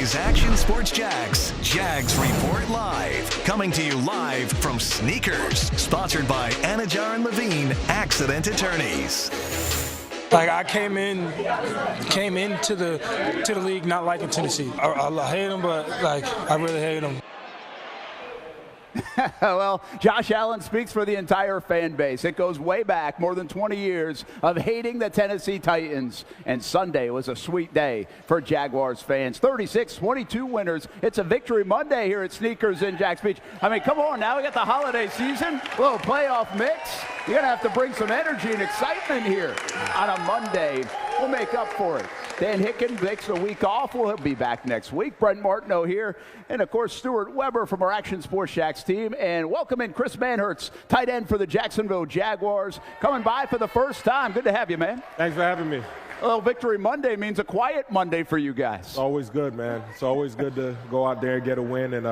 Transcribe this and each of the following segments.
Today's Action Sports Jags, Jags Report Live. Coming to you live from Sneakers. Sponsored by Anajar and Levine, Accident Attorneys. Like, I came into the league not liking Tennessee. I hate them, but like I really hate them. Well, Josh Allen speaks for the entire fan base. It goes way back, more than 20 years of hating the Tennessee Titans. And Sunday was a sweet day for Jaguars fans. 36-22 winners. It's a victory Monday here at Sneakers in Jax Beach. I mean, come on now. We got the holiday season, a little playoff mix. You're going to have to bring some energy and excitement here on a Monday. We'll make up for it. Dan Hicken takes a week off. We'll be back next week. Brent Martineau here. And, of course, Stuart Weber from our Action Sports Jax team. And welcome in Chris Manhertz, tight end for the Jacksonville Jaguars, coming by for the first time. Good to have you, man. Thanks for having me. Well, Victory Monday means a quiet Monday for you guys. It's always good, man. It's always good to go out there and get a win and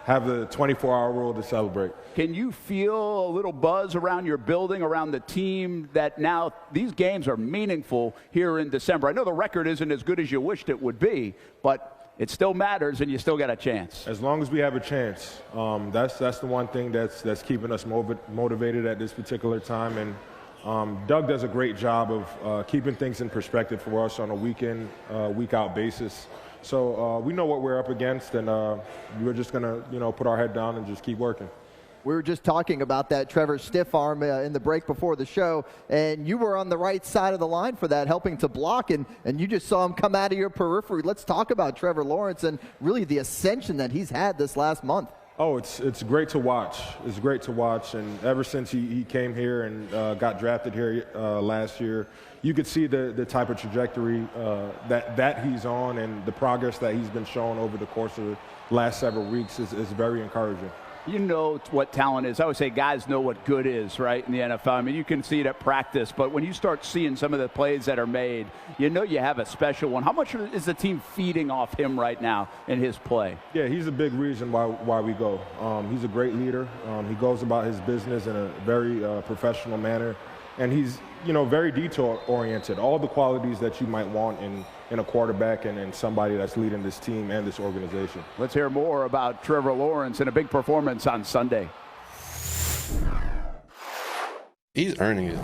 have the 24-hour rule to celebrate. Can you feel a little buzz around your building, around the team, that now these games are meaningful here in December? I know the record isn't as good as you wished it would be, but it still matters and you still got a chance. As long as we have a chance, that's the one thing that's keeping us motivated at this particular time. And Doug does a great job of keeping things in perspective for us on a week-in, week-out basis. So we know what we're up against, and we're just going to, put our head down and just keep working. We were just talking about that Trevor stiff arm in the break before the show, and you were on the right side of the line for that, helping to block, and you just saw him come out of your periphery. Let's talk about Trevor Lawrence and really the ascension that he's had this last month. Oh, it's great to watch. It's great to watch, and ever since he came here and got drafted here last year, you could see the type of trajectory that he's on, and the progress that he's been showing over the course of the last several weeks is very encouraging. You know what talent is. I always say guys know what good is, right, in the NFL. I mean, you can see it at practice, but when you start seeing some of the plays that are made, you know you have a special one. How much is the team feeding off him right now in his play? Yeah, he's a big reason why we go. He's a great leader. He goes about his business in a very professional manner, and he's very detail-oriented. All the qualities that you might want in a quarterback and somebody that's leading this team and this organization. Let's hear more about Trevor Lawrence and a big performance on Sunday. He's earning it.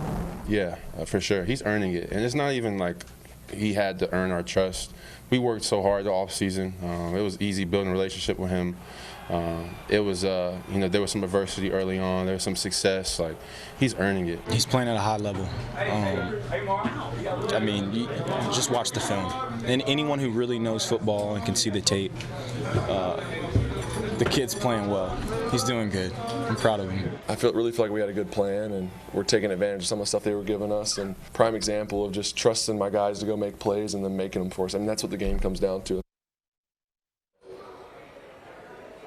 Yeah, for sure. He's earning it. And it's not even like he had to earn our trust. We worked so hard the offseason. It was easy building a relationship with him. It was, there was some adversity early on. There was some success. Like, he's earning it. He's playing at a high level. I mean, you just watch the film. And anyone who really knows football and can see the tape, the kid's playing well. He's doing good. I'm proud of him. I really feel like we had a good plan, and we're taking advantage of some of the stuff they were giving us. And prime example of just trusting my guys to go make plays and then making them for us. I mean, that's what the game comes down to.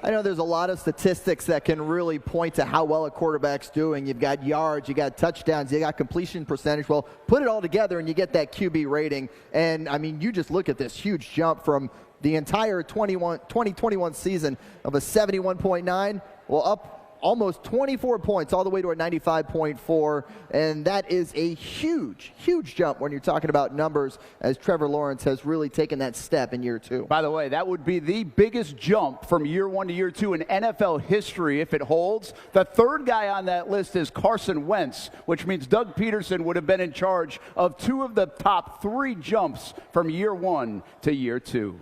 I know there's a lot of statistics that can really point to how well a quarterback's doing. You've got yards, you got touchdowns, you got completion percentage. Well, put it all together and you get that QB rating. And, I mean, you just look at this huge jump from the entire 2021 season of a 71.9, well, up almost 24 points all the way to a 95.4, and that is a huge, huge jump when you're talking about numbers, as Trevor Lawrence has really taken that step in year two. By the way, that would be the biggest jump from year one to year two in NFL history if it holds. The third guy on that list is Carson Wentz, which means Doug Peterson would have been in charge of two of the top three jumps from year one to year two.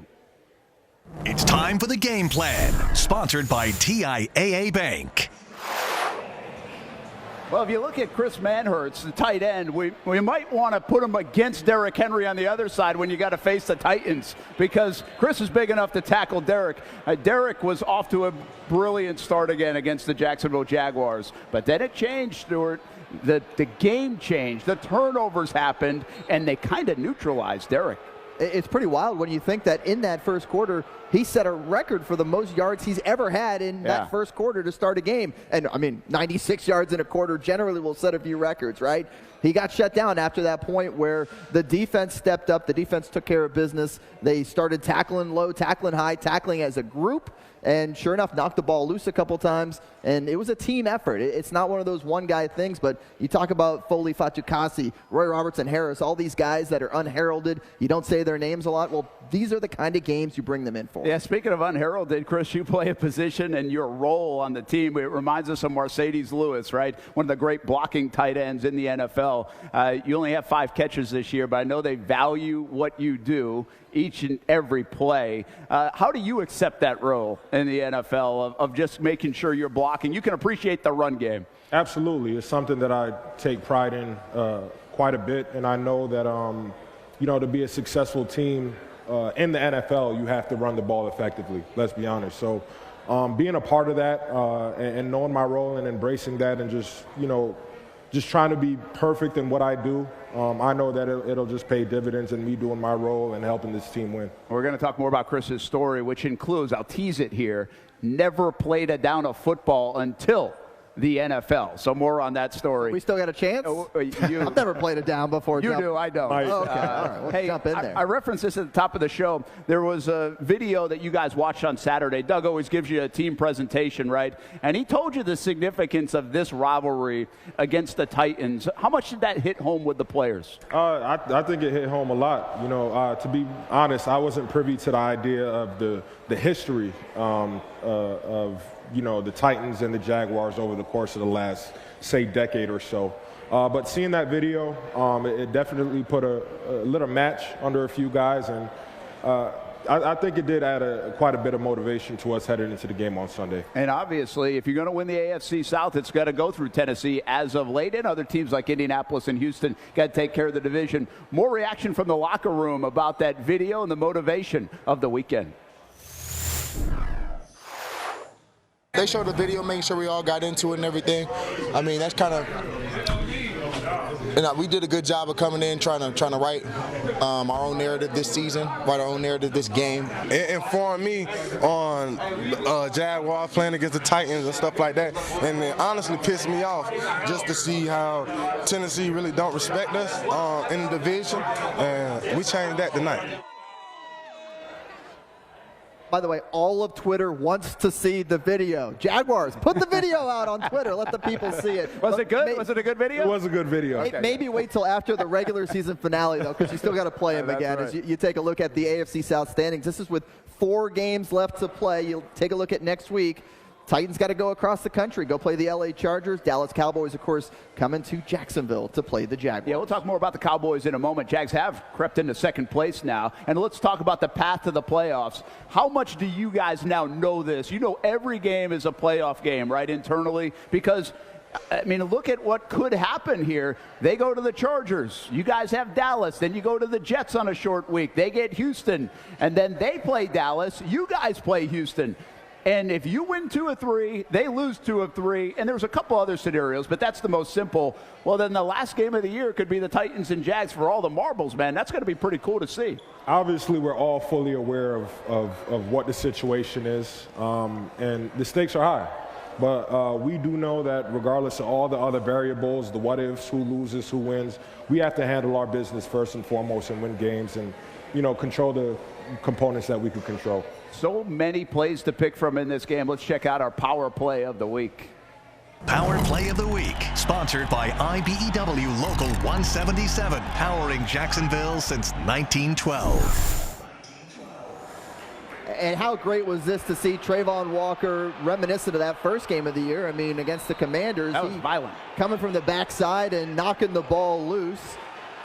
It's time for the game plan, sponsored by TIAA Bank. Well, if you look at Chris Manhertz, the tight end, we might want to put him against Derrick Henry on the other side when you got to face the Titans, because Chris is big enough to tackle Derrick. Derrick was off to a brilliant start again against the Jacksonville Jaguars, but then it changed, Stuart. The game changed, the turnovers happened, and they kind of neutralized Derrick. It's pretty wild when you think that in that first quarter, he set a record for the most yards he's ever had in that first quarter to start a game. And, I mean, 96 yards in a quarter generally will set a few records, right? He got shut down after that point where the defense stepped up. The defense took care of business. They started tackling low, tackling high, tackling as a group. And sure enough, knocked the ball loose a couple times, and it was a team effort. It's not one of those one-guy things, but you talk about Foley, Fatukasi, Roy Robertson, Harris, all these guys that are unheralded. You don't say their names a lot. Well, these are the kind of games you bring them in for. Yeah, speaking of unheralded, Chris, you play a position and your role on the team, it reminds us of Mercedes Lewis, right? One of the great blocking tight ends in the NFL. You only have 5 catches this year, but I know they value what you do each and every play. How do you accept that role in the NFL of just making sure you're blocking? You can appreciate the run game. Absolutely. It's something that I take pride in quite a bit, and I know that, to be a successful team in the NFL, you have to run the ball effectively, let's be honest. So being a part of that and knowing my role and embracing that and just trying to be perfect in what I do, I know that it'll just pay dividends in me doing my role and helping this team win. We're going to talk more about Chris's story, which includes, I'll tease it here, never played a down of football until the NFL. So more on that story. We still got a chance? I've never played it down before. You do, I don't. Oh, okay, all right. Let's jump in there. I referenced this at the top of the show. There was a video that you guys watched on Saturday. Doug always gives you a team presentation, right? And he told you the significance of this rivalry against the Titans. How much did that hit home with the players? I think it hit home a lot. To be honest, I wasn't privy to the idea of the history of the Titans and the Jaguars over the course of the last, say, decade or so. But seeing that video, it definitely put a little match under a few guys, and I think it did add quite a bit of motivation to us heading into the game on Sunday. And obviously, if you're going to win the AFC South, it's got to go through Tennessee as of late, and other teams like Indianapolis and Houston got to take care of the division. More reaction from the locker room about that video and the motivation of the weekend. They showed the video, making sure we all got into it and everything. I mean, that's kind of, we did a good job of coming in, trying to write our own narrative this season, write our own narrative this game. It informed me on Jaguars playing against the Titans and stuff like that, and it honestly pissed me off just to see how Tennessee really don't respect us in the division, and we changed that tonight. By the way, all of Twitter wants to see the video. Jaguars, put the video out on Twitter. Let the people see it. Was it good? Was it a good video? It was a good video. Okay. Maybe wait till after the regular season finale, though, because you still got to play him again. Right. As you take a look at the AFC South standings, this is with 4 games left to play. You'll take a look at next week. Titans got to go across the country, go play the LA Chargers. Dallas Cowboys, of course, coming to Jacksonville to play the Jaguars. Yeah, we'll talk more about the Cowboys in a moment. Jags have crept into second place now. And let's talk about the path to the playoffs. How much do you guys now know this? You know every game is a playoff game, right, internally? Because, I mean, look at what could happen here. They go to the Chargers. You guys have Dallas. Then you go to the Jets on a short week. They get Houston. And then they play Dallas. You guys play Houston. And if you win 2 of 3, they lose 2 of 3, and there's a couple other scenarios, but that's the most simple. Well, then the last game of the year could be the Titans and Jags for all the marbles, man. That's going to be pretty cool to see. Obviously, we're all fully aware of what the situation is, and the stakes are high. But we do know that regardless of all the other variables, the what-ifs, who loses, who wins, we have to handle our business first and foremost and win games and, control the components that we can control. So many plays to pick from in this game. Let's check out our power play of the week. Power Play of the Week, sponsored by IBEW Local 177, powering Jacksonville since 1912. And how great was this to see Trayvon Walker reminiscent of that first game of the year? I mean, against the Commanders. That was violent. Coming from the backside and knocking the ball loose.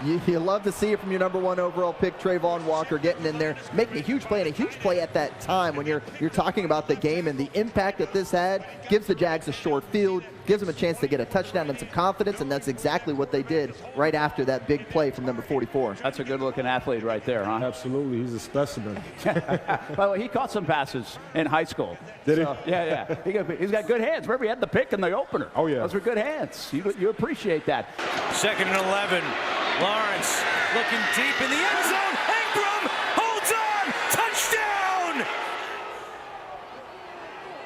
You love to see it from your number 1 overall pick, Trayvon Walker, getting in there, making a huge play, and a huge play at that time when you're talking about the game and the impact that this had. Gives the Jags a short field, gives them a chance to get a touchdown and some confidence, and that's exactly what they did right after that big play from number 44. That's a good-looking athlete right there, huh? Absolutely. He's a specimen. By the way, he caught some passes in high school. Did he? Yeah. He's got good hands. Remember, he had the pick in the opener. Oh, yeah. Those were good hands. You appreciate that. 2nd and 11. Lawrence looking deep in the end zone. Ingram holds on. Touchdown!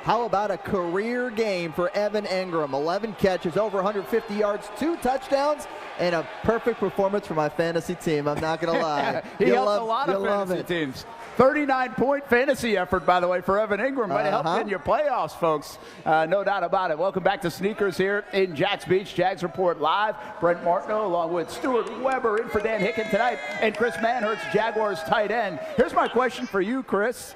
How about a career game for Evan Ingram? 11 catches, over 150 yards, 2 touchdowns, and a perfect performance for my fantasy team. I'm not going to lie. He helped a lot of fantasy teams. 39-point fantasy effort, by the way, for Evan Ingram. Might have helped in your playoffs, folks. No doubt about it. Welcome back to Sneakers here in Jax Beach. Jags Report Live. Brent Martineau along with Stuart Weber in for Dan Hicken tonight. And Chris Manhertz, Jaguars tight end. Here's my question for you, Chris.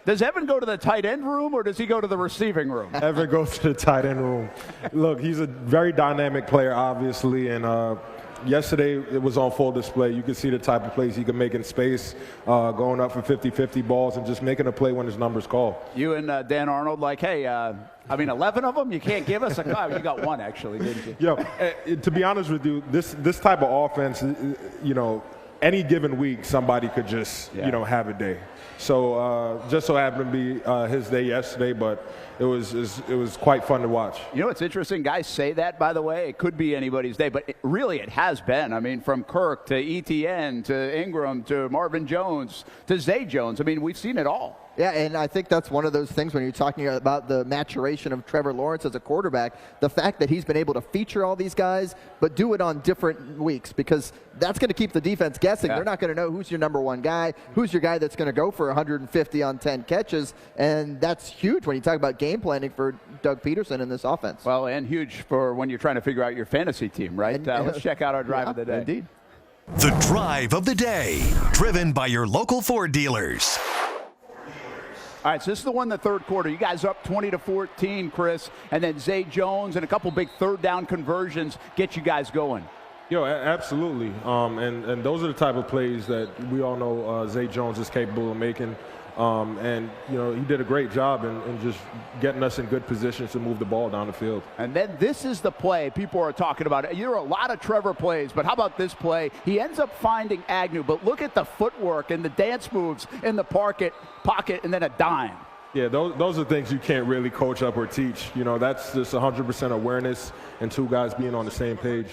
Does Evan go to the tight end room or does he go to the receiving room? Evan goes to the tight end room. Look, he's a very dynamic player, obviously, and yesterday it was on full display. You could see the type of plays he could make in space, going up for 50-50 balls and just making a play when his number's called. You and Dan Arnold like, hey, 11 of them? You can't give us a call. You got one, actually, didn't you? To be honest with you, this type of offense, any given week, somebody could just, have a day. So just so happened to be his day yesterday, but it was quite fun to watch. It's interesting. Guys say that, by the way. It could be anybody's day, but it has been. I mean, from Kirk to ETN to Ingram to Marvin Jones to Zay Jones. I mean, we've seen it all. Yeah, and I think that's one of those things when you're talking about the maturation of Trevor Lawrence as a quarterback, the fact that he's been able to feature all these guys, but do it on different weeks, because that's going to keep the defense guessing. Yeah. They're not going to know who's your number one guy, who's your guy that's going to go for 150 on 10 catches, and that's huge when you talk about game planning for Doug Peterson in this offense. Well, and huge for when you're trying to figure out your fantasy team, right? Let's check out our drive of the day. Indeed. The drive of the day, driven by your local Ford dealers. All right, so this is the one in the third quarter. You guys up 20-14, Chris, and then Zay Jones and a couple big third down conversions get you guys going. Absolutely. And those are the type of plays that we all know Zay Jones is capable of making. And he did a great job in just getting us in good positions to move the ball down the field. And then this is the play people are talking about. There are a lot of Trevor plays, but how about this play? He ends up finding Agnew, but look at the footwork and the dance moves in the pocket, and then a dime. Yeah, those are things you can't really coach up or teach. That's just 100% awareness and two guys being on the same page.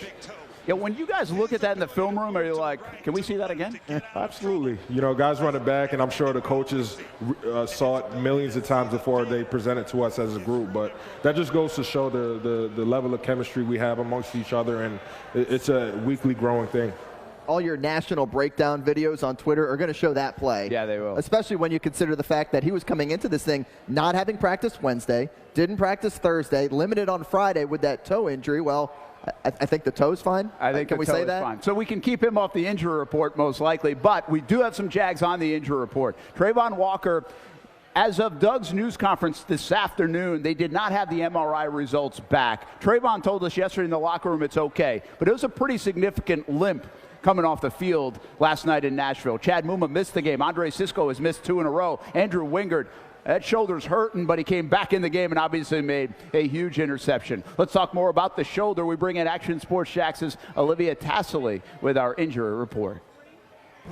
Yeah, when you guys look at that in the film room, are you like, can we see that again? Absolutely. Guys run it back, and I'm sure the coaches saw it millions of times before they present it to us as a group. But that just goes to show the level of chemistry we have amongst each other, and it's a weekly growing thing. All your national breakdown videos on Twitter are going to show that play. Yeah, they will. Especially when you consider the fact that he was coming into this thing not having practiced Wednesday, didn't practice Thursday, limited on Friday with that toe injury. Well, I think the toe's fine. I think can the we toe say is that? fine. So we can keep him off the injury report most likely, but we do have some Jags on the injury report. Trayvon Walker, as of Doug's news conference this afternoon, they did not have the MRI results back. Trayvon told us yesterday in the locker room it's okay, but it was a pretty significant limp coming off the field last night in Nashville. Chad Muma missed the game. Andre Sisco has missed 2 in a row. Andrew Wingard, that shoulder's hurting, but he came back in the game and obviously made a huge interception. Let's talk more about the shoulder. We bring in Action Sports Jax's Olivia Tassily with our injury report.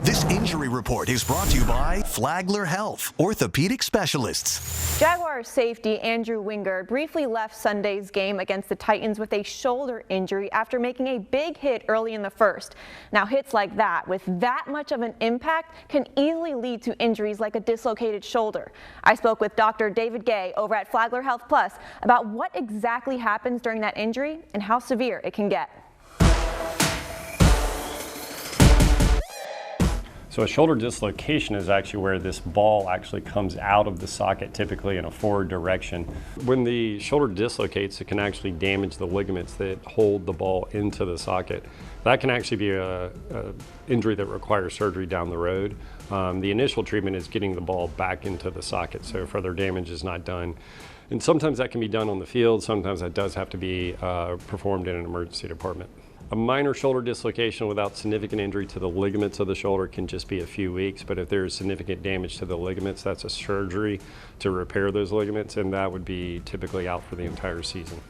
This injury report is brought to you by Flagler Health, orthopedic specialists. Jaguars safety Andrew Wingard briefly left Sunday's game against the Titans with a shoulder injury after making a big hit early in the first. Now, hits like that with that much of an impact can easily lead to injuries like a dislocated shoulder. I spoke with Dr. David Gay over at Flagler Health Plus about what exactly happens during that injury and how severe it can get. So a shoulder dislocation is actually where this ball actually comes out of the socket, typically in a forward direction. When the shoulder dislocates, it can actually damage the ligaments that hold the ball into the socket. That can actually be a injury that requires surgery down the road. The initial treatment is getting the ball back into the socket, so further damage is not done. And sometimes that can be done on the field, sometimes that does have to be performed in an emergency department. A minor shoulder dislocation without significant injury to the ligaments of the shoulder can just be a few weeks, but if there's significant damage to the ligaments, that's a surgery to repair those ligaments, and that would be typically out for the entire season.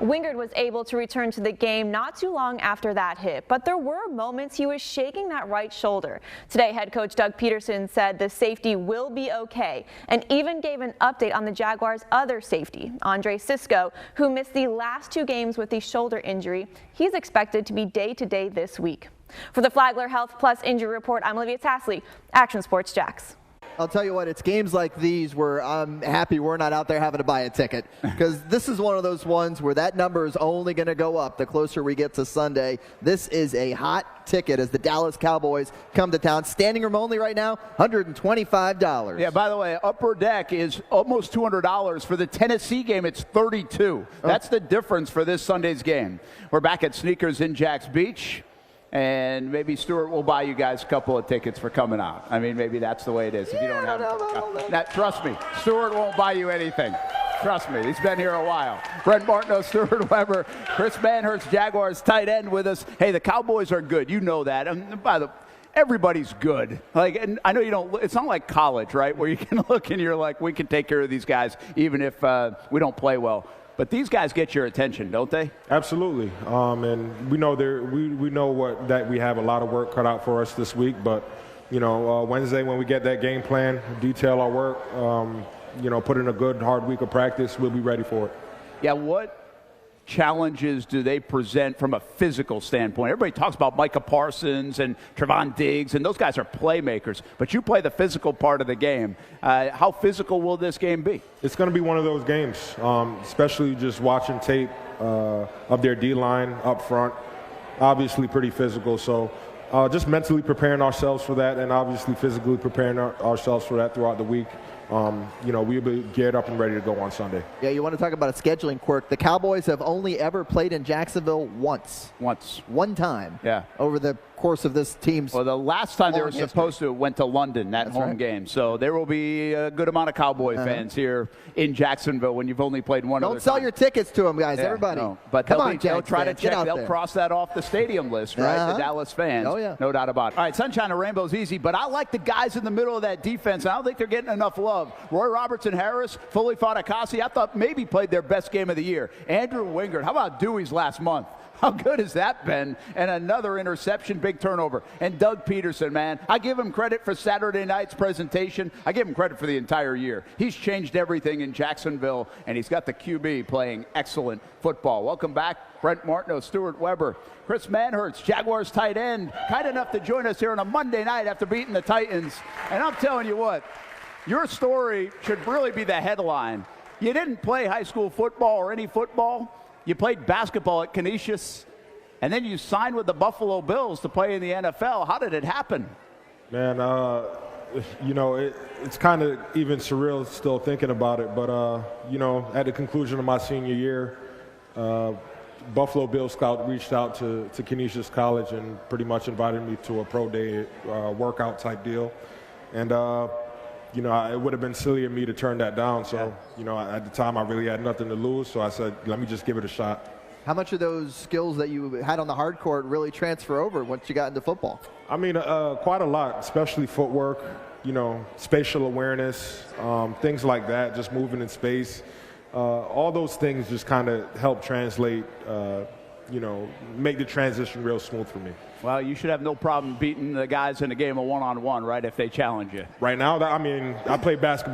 Wingard was able to return to the game not too long after that hit, but there were moments he was shaking that right shoulder. Today, head coach Doug Peterson said the safety will be okay and even gave an update on the Jaguars' other safety, Andre Sisco, who missed the last 2 games with the shoulder injury. He's expected to be day-to-day this week. For the Flagler Health Plus Injury Report, I'm Olivia Tassily, Action Sports Jax. I'll tell you what, it's games like these where I'm happy we're not out there having to buy a ticket, because this is one of those ones where that number is only going to go up the closer we get to Sunday. This is a hot ticket as the Dallas Cowboys come to town. Standing room only right now, $125. Yeah, by the way, upper deck is almost $200. For the Tennessee game, it's $32. That's the difference for this Sunday's game. We're back at Sneakers in Jax Beach. And maybe Stuart will buy you guys a couple of tickets for coming out. I mean, maybe that's the way it is. If you don't have them, trust me, Stuart won't buy you anything. Trust me, he's been here a while. Brent Martineau, Stuart Weber, Chris Manhertz, Jaguars tight end with us. Hey, the Cowboys are good. You know that. And by the everybody's good. Like, and I know you don't. It's not like college, right, where you can look and you're like, we can take care of these guys even if we don't play well. But these guys get your attention, don't they? Absolutely, and we know we know that we have a lot of work cut out for us this week. But Wednesday when we get that game plan, detail our work, put in a good hard week of practice, we'll be ready for it. Yeah, what challenges do they present from a physical standpoint? Everybody talks about Micah Parsons and Trevon Diggs, and those guys are playmakers. But you play the physical part of the game. How physical will this game be? It's going to be one of those games, especially just watching tape of their D-line up front. Obviously pretty physical, so just mentally preparing ourselves for that, and obviously physically preparing ourselves for that throughout the week. We'll be geared up and ready to go on Sunday. Yeah, you want to talk about a scheduling quirk. The Cowboys have only ever played in Jacksonville once. One time. Yeah. Over the course of this team's the last time they were supposed to went to London, that home game. So there will be a good amount of Cowboy fans here in Jacksonville when you've only played one. Don't sell your tickets to them, guys. Everybody. No. But they'll try to check. They'll cross that off the stadium list, right? The Dallas fans. Oh, yeah. No doubt about it. All right, Sunshine and Rainbow's easy, but I like the guys in the middle of that defense. I don't think they're getting enough love. Roy Robertson Harris, Foley Fatukasi, I thought maybe played their best game of the year. Andrew Wingard, how about Dewey's last month? How good has that been? And another interception, big turnover. And Doug Peterson, man, I give him credit for Saturday night's presentation. I give him credit for the entire year. He's changed everything in Jacksonville, and he's got the QB playing excellent football. Welcome back, Brent Martineau, Stuart Weber, Chris Manhertz, Jaguars tight end, kind enough to join us here on a Monday night after beating the Titans. And I'm telling you what, your story should really be the headline. You didn't play high school football or any football. You played basketball at Canisius, and then you signed with the Buffalo Bills to play in the NFL. How did it happen? Man, it's kind of even surreal still thinking about it. But, at the conclusion of my senior year, Buffalo Bills scout reached out to Canisius College and pretty much invited me to a pro day workout type deal. And, it would have been silly of me to turn that down. So, at the time I really had nothing to lose. So I said, let me just give it a shot. How much of those skills that you had on the hard court really transfer over once you got into football? I mean, quite a lot, especially footwork, spatial awareness, things like that, just moving in space. All those things just kind of help translate, make the transition real smooth for me. Well, you should have no problem beating the guys in a game of one-on-one, right, if they challenge you. Right now, I play basketball